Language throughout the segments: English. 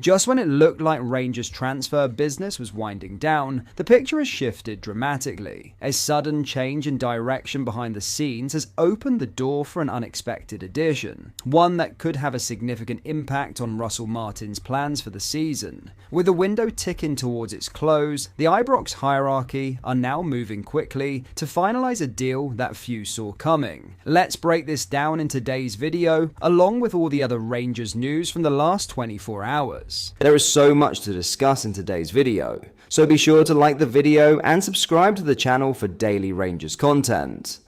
Just when it looked like Rangers' transfer business was winding down, the picture has shifted dramatically. A sudden change in direction behind the scenes has opened the door for an unexpected addition, one that could have a significant impact on Russell Martin's plans for the season. With the window ticking towards its close, the Ibrox hierarchy are now moving quickly to finalise a deal that few saw coming. Let's break this down in today's video, along with all the other Rangers news from the last 24 hours. There is so much to discuss in today's video, so be sure to like the video and subscribe to the channel for daily Rangers content.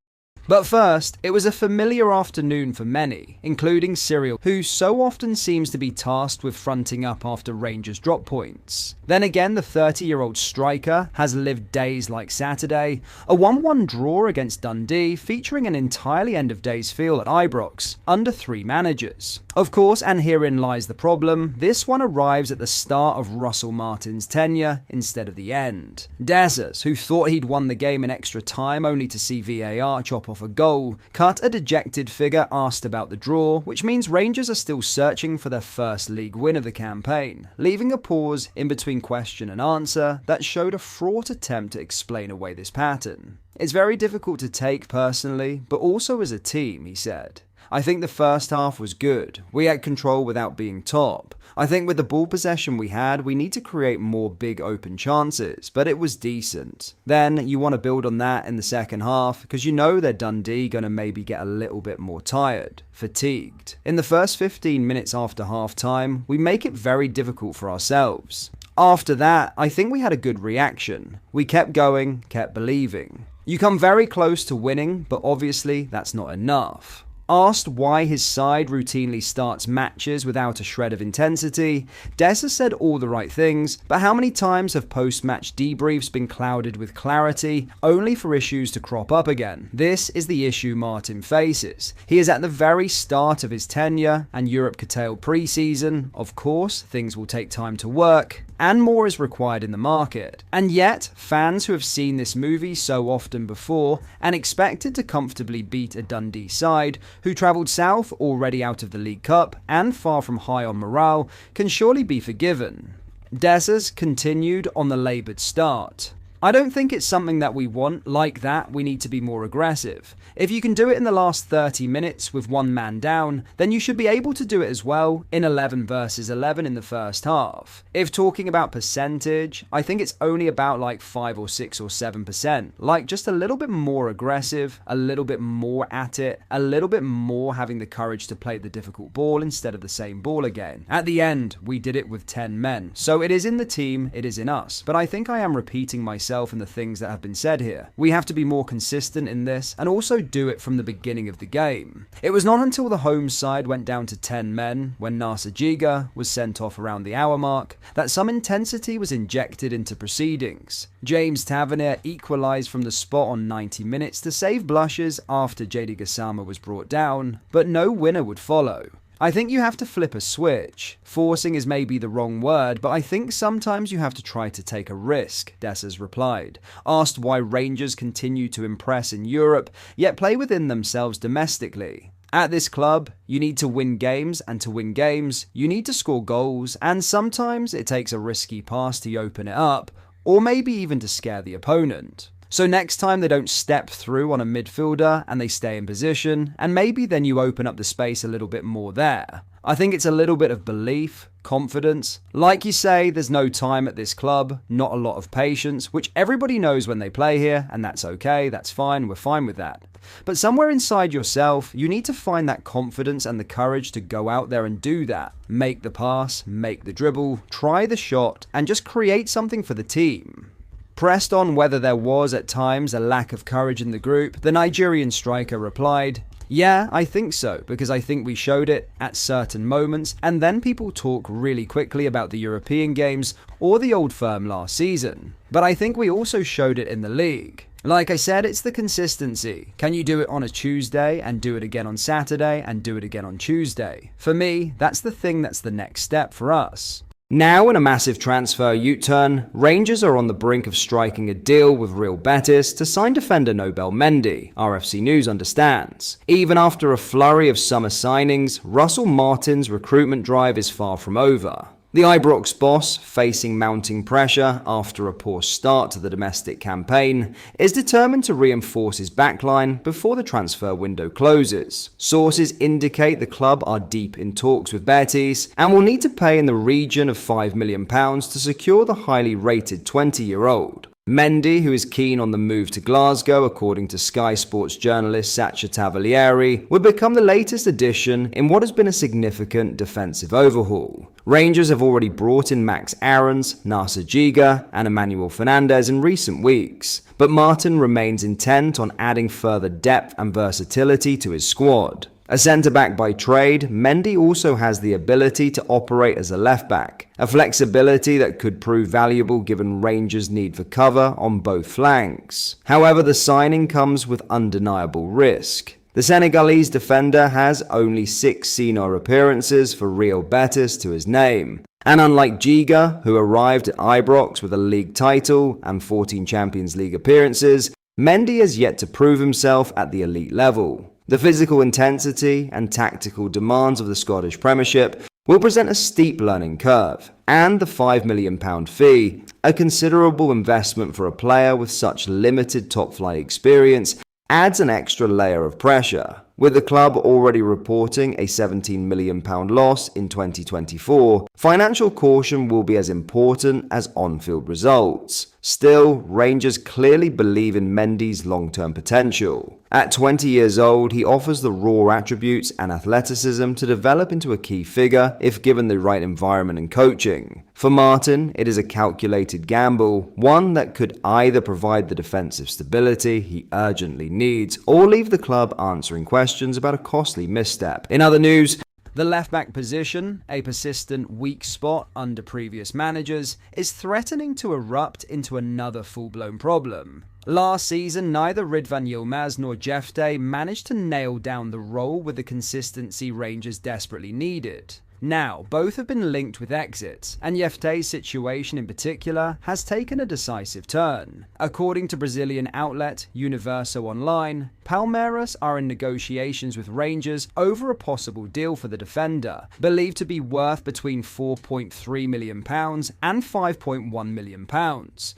But first, it was a familiar afternoon for many, including Cyril, who so often seems to be tasked with fronting up after Rangers drop points. Then again, the 30-year-old striker has lived days like Saturday, a 1-1 draw against Dundee featuring an entirely end-of-days feel at Ibrox, under 3 managers. Of course, and herein lies the problem, this one arrives at the start of Russell Martin's tenure instead of the end. Dessers, who thought he'd won the game in extra time only to see VAR chop off a goal, cut a dejected figure asked about the draw, which means Rangers are still searching for their first league win of the campaign, leaving a pause in between question and answer that showed a fraught attempt to explain away this pattern. It's very difficult to take personally, but also as a team, he said. I think the first half was good. We had control without being top. I think with the ball possession we had, we need to create more big open chances, but it was decent. Then you want to build on that in the second half, because you know they're Dundee going to maybe get a little bit more tired, fatigued. In the first 15 minutes after half time, we make it very difficult for ourselves. After that, I think we had a good reaction. We kept going, kept believing. You come very close to winning, but obviously that's not enough. Asked why his side routinely starts matches without a shred of intensity, Dessers said all the right things, but how many times have post-match debriefs been clouded with clarity, only for issues to crop up again? This is the issue Martin faces. He is at the very start of his tenure, and Europe curtailed pre-season. Of course, things will take time to work, and more is required in the market. And yet, fans who have seen this movie so often before and expected to comfortably beat a Dundee side who travelled south already out of the League Cup and far from high on morale can surely be forgiven. Dessers continued on the laboured start. I don't think it's something that we want like that. We need to be more aggressive. If you can do it in the last 30 minutes with one man down, then you should be able to do it as well in 11 versus 11 in the first half. If talking about percentage, I think it's only about like 5 or 6 or 7%. Like just a little bit more aggressive, a little bit more at it, a little bit more having the courage to play the difficult ball instead of the same ball again. At the end, we did it with 10 men. So it is in the team, it is in us. But I think I am repeating myself in the things that have been said here. We have to be more consistent in this and also do it from the beginning of the game. It was not until the home side went down to 10 men, when Nasser Jiga was sent off around the hour mark, that some intensity was injected into proceedings. James Tavernier equalised from the spot on 90 minutes to save blushes after JD Gassama was brought down, but no winner would follow. I think you have to flip a switch. Forcing is maybe the wrong word, but I think sometimes you have to try to take a risk, Dessers replied. Asked why Rangers continue to impress in Europe, yet play within themselves domestically. At this club, you need to win games, and to win games, you need to score goals, and sometimes it takes a risky pass to open it up, or maybe even to scare the opponent. So next time they don't step through on a midfielder and they stay in position, and maybe then you open up the space a little bit more there. I think it's a little bit of belief, confidence. Like you say, there's no time at this club, not a lot of patience, which everybody knows when they play here, and that's okay, that's fine, we're fine with that. But somewhere inside yourself, you need to find that confidence and the courage to go out there and do that. Make the pass, make the dribble, try the shot, and just create something for the team. Pressed on whether there was at times a lack of courage in the group, the Nigerian striker replied, "Yeah, I think so, because I think we showed it at certain moments, and then people talk really quickly about the European games or the Old Firm last season. But I think we also showed it in the league. Like I said, it's the consistency. Can you do it on a Tuesday and do it again on Saturday and do it again on Tuesday? For me, that's the thing that's the next step for us." Now in a massive transfer U-turn, Rangers are on the brink of striking a deal with Real Betis to sign defender Nobel Mendy, RFC News understands. Even after a flurry of summer signings, Russell Martin's recruitment drive is far from over. The Ibrox boss, facing mounting pressure after a poor start to the domestic campaign, is determined to reinforce his backline before the transfer window closes. Sources indicate the club are deep in talks with Betis and will need to pay in the region of £5 million to secure the highly rated 20-year-old. Mendy, who is keen on the move to Glasgow, according to Sky Sports journalist Sacha Tavalieri, would become the latest addition in what has been a significant defensive overhaul. Rangers have already brought in Max Aarons, Nasser Giga, and Emmanuel Fernandez in recent weeks, but Martin remains intent on adding further depth and versatility to his squad. A centre-back by trade, Mendy also has the ability to operate as a left-back, a flexibility that could prove valuable given Rangers' need for cover on both flanks. However, the signing comes with undeniable risk. The Senegalese defender has only 6 senior appearances for Real Betis to his name, and unlike Giga, who arrived at Ibrox with a league title and 14 Champions League appearances, Mendy has yet to prove himself at the elite level. The physical intensity and tactical demands of the Scottish Premiership will present a steep learning curve, and the £5 million fee, a considerable investment for a player with such limited top-flight experience, adds an extra layer of pressure. With the club already reporting a £17 million loss in 2024, financial caution will be as important as on-field results. Still, Rangers clearly believe in Mendy's long-term potential. At 20 years old, he offers the raw attributes and athleticism to develop into a key figure if given the right environment and coaching. For Martin, it is a calculated gamble, one that could either provide the defensive stability he urgently needs or leave the club answering questions about a costly misstep. In other news, the left-back position, a persistent weak spot under previous managers, is threatening to erupt into another full-blown problem. Last season, neither Ridvan Yilmaz nor Jefte managed to nail down the role with the consistency Rangers desperately needed. Now, both have been linked with exits, and Jefte's situation in particular has taken a decisive turn. According to Brazilian outlet Universo Online, Palmeiras are in negotiations with Rangers over a possible deal for the defender, believed to be worth between £4.3 million and £5.1 million.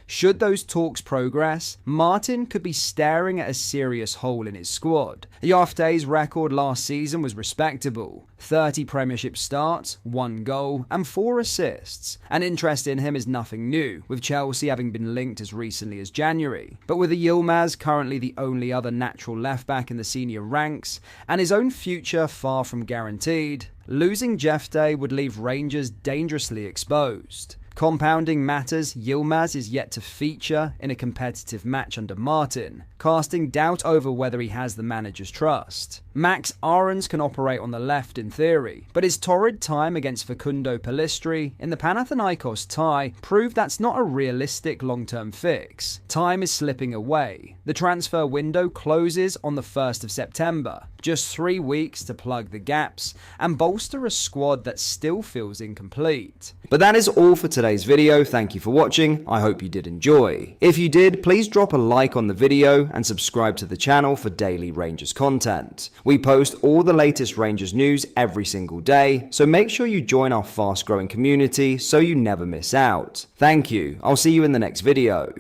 Should those talks progress, Martin could be staring at a serious hole in his squad. Jefte's record last season was respectable: 30 Premiership starts, 1 goal, and 4 assists. And interest in him is nothing new, with Chelsea having been linked as recently as January. But with Yilmaz currently the only other natural left-back in the senior ranks, and his own future far from guaranteed, losing Jefte would leave Rangers dangerously exposed. Compounding matters, Yilmaz is yet to feature in a competitive match under Martin, casting doubt over whether he has the manager's trust. Max Aarons can operate on the left in theory, but his torrid time against Facundo Pellistri in the Panathinaikos tie proved that's not a realistic long-term fix. Time is slipping away. The transfer window closes on the 1st of September, just 3 weeks to plug the gaps and bolster a squad that still feels incomplete. But that is all for today's video. Thank you for watching. I hope you did enjoy. If you did, please drop a like on the video and subscribe to the channel for daily Rangers content. We post all the latest Rangers news every single day, so make sure you join our fast growing community so you never miss out. Thank you. I'll see you in the next video.